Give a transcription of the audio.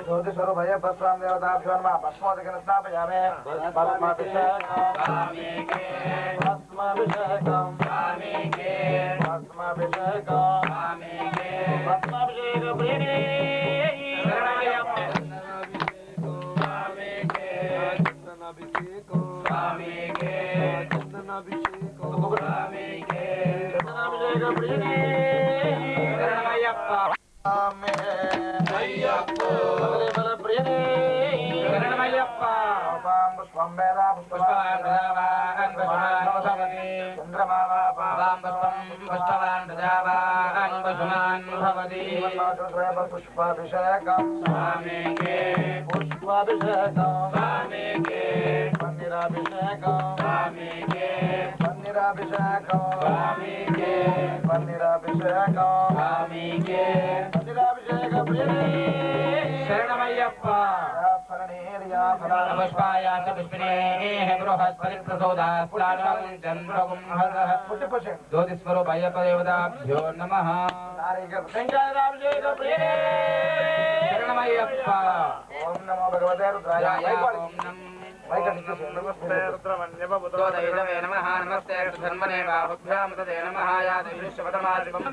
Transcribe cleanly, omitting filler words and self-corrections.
ज्योतिस्वरूपय देवताभ्यो नमः भस्मोदकेन स्नापयामि पुष्पाभिषेकं स्वामिके पुष्पाभिषेकं स्वामिके पन्नीराभिषेकं स्वामिके पन्नीराभिषेकं स्वामिके पन्नीराभिषेकं स्वामिके पन्नीराभिषेकं शरणमय्यप्पा पुष्पाया पुष्पिने बृहस्पतिप्रसोदास्तानं चन्द्रगुं हरः ज्योतिस्वरूपाय देवताभ्यो नमः शरणमय्यप्पा ओम नमो भगवते रुद्राय ओम नमस्ते रुद्रमन्यवबुद्धोदये नमः नमस्ते धर्मने बाहुभ्यां तदे नमः या देवीश्वतमादिवं